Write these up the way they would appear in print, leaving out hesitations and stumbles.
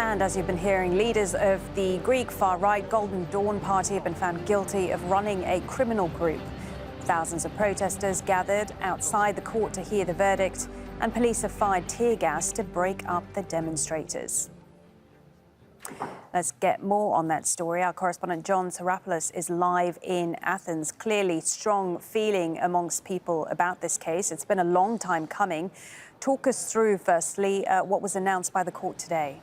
And as you've been hearing, leaders of the Greek far-right Golden Dawn party have been found guilty of running a criminal group. Thousands of protesters gathered outside the court to hear the verdict, and police have fired tear gas to break up the demonstrators. Let's get more on that story. Our correspondent John Psaropoulos is live in Athens. Clearly strong feeling amongst people about this case. It's been a long time coming. Talk us through, firstly, what was announced by the court today.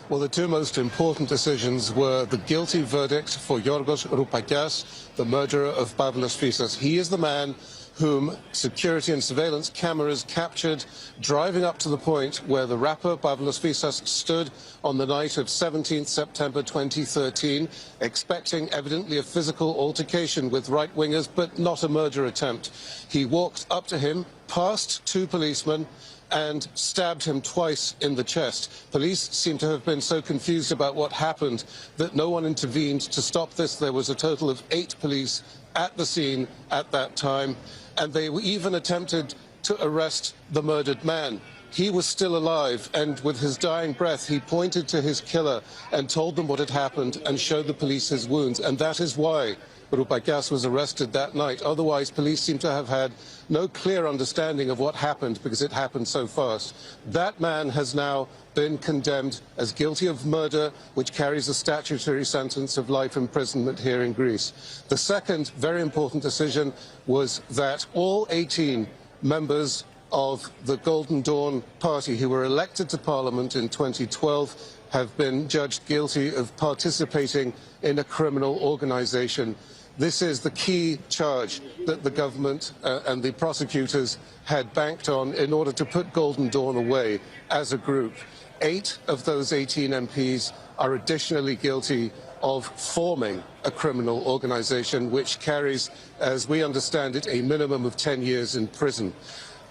Well, the two most important decisions were the guilty verdict for Giorgos Roupakias, the murderer of Pavlos Fyssas. He is the man whom security and surveillance cameras captured driving up to the point where the rapper Pavlos Fyssas stood on the night of 17th September 2013, expecting evidently a physical altercation with right-wingers, but not a murder attempt. He walked up to him, past two policemen, and stabbed him twice in the chest. Police seem to have been so confused about what happened that no one intervened to stop this. There was a total of 8 police at the scene at that time, and they even attempted to arrest the murdered man. He was still alive, and with his dying breath, he pointed to his killer and told them what had happened and showed the police his wounds. And that is why Roupakias was arrested that night. Otherwise, police seem to have had no clear understanding of what happened because it happened so fast. That man has now been condemned as guilty of murder, which carries a statutory sentence of life imprisonment here in Greece. The second very important decision was that all 18 members of the Golden Dawn party who were elected to Parliament in 2012 have been judged guilty of participating in a criminal organisation. This is the key charge that the government and the prosecutors had banked on in order to put Golden Dawn away as a group. 8 of those 18 MPs are additionally guilty of forming a criminal organisation, which carries, as we understand it, a minimum of 10 years in prison.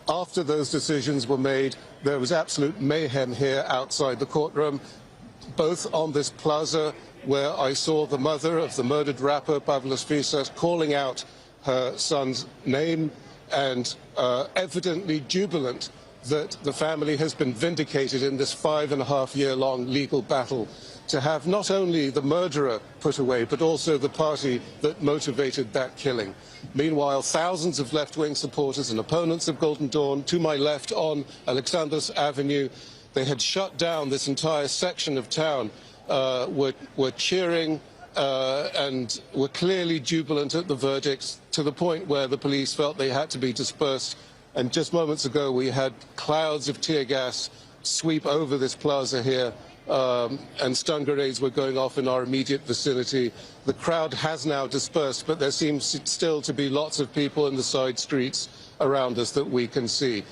After those decisions were made, there was absolute mayhem here outside the courtroom, both on this plaza where I saw the mother of the murdered rapper Pavlos Fyssas calling out her son's name and evidently jubilant that the family has been vindicated in this 5.5-year-long legal battle to have not only the murderer put away, but also the party that motivated that killing. Meanwhile, thousands of left-wing supporters and opponents of Golden Dawn, to my left on Alexandros Avenue, they had shut down this entire section of town, were cheering and were clearly jubilant at the verdicts, to the point where the police felt they had to be dispersed. And just moments ago, we had clouds of tear gas sweep over this plaza here, and stun grenades were going off in our immediate vicinity. The crowd has now dispersed, but there seems still to be lots of people in the side streets around us that we can see.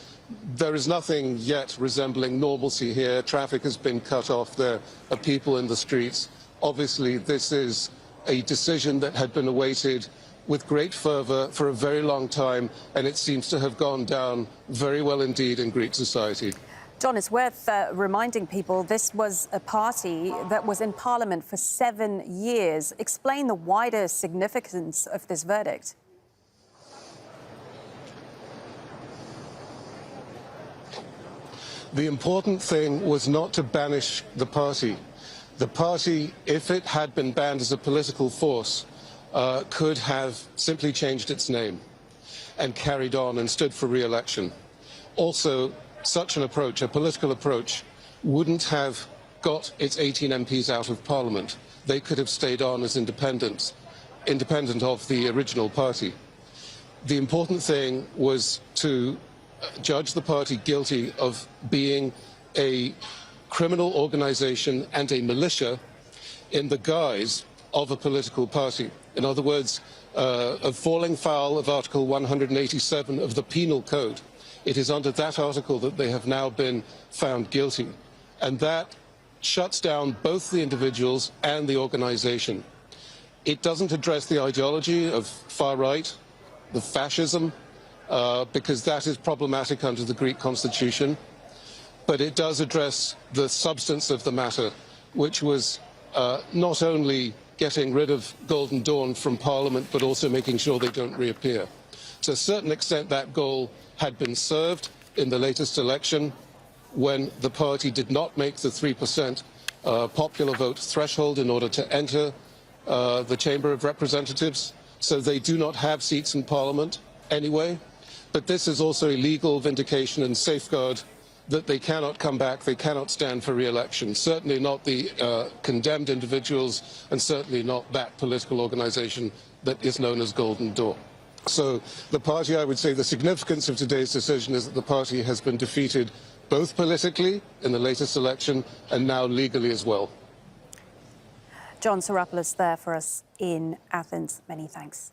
There is nothing yet resembling normalcy here. Traffic has been cut off. There are people in the streets. Obviously, this is a decision that had been awaited with great fervour for a very long time, and it seems to have gone down very well indeed in Greek society. John, it's worth reminding people this was a party that was in Parliament for 7 years. Explain the wider significance of this verdict. The important thing was not to banish the party. The party, if it had been banned as a political force, could have simply changed its name and carried on and stood for re-election. Also, such an approach, a political approach, wouldn't have got its 18 MPs out of Parliament. They could have stayed on as independent of the original party. The important thing was to judge the party guilty of being a criminal organisation and a militia in the guise of a political party. In other words, of falling foul of Article 187 of the Penal Code. It is under that article that they have now been found guilty. And that shuts down both the individuals and the organisation. It doesn't address the ideology of far right, the fascism, because that is problematic under the Greek constitution. But it does address the substance of the matter, which was not only getting rid of Golden Dawn from Parliament, but also making sure they don't reappear. To a certain extent, that goal had been served. in the latest election when the party did not make the 3% popular vote threshold in order to enter the Chamber of Representatives. So they do not have seats in Parliament anyway. But this is also a legal vindication and safeguard that they cannot come back, they cannot stand for re-election. Certainly not the condemned individuals, and certainly not that political organization that is known as Golden Dawn. So the party, I would say the significance of today's decision is that the party has been defeated both politically in the latest election and now legally as well. John Psaropoulos there for us in Athens. Many thanks.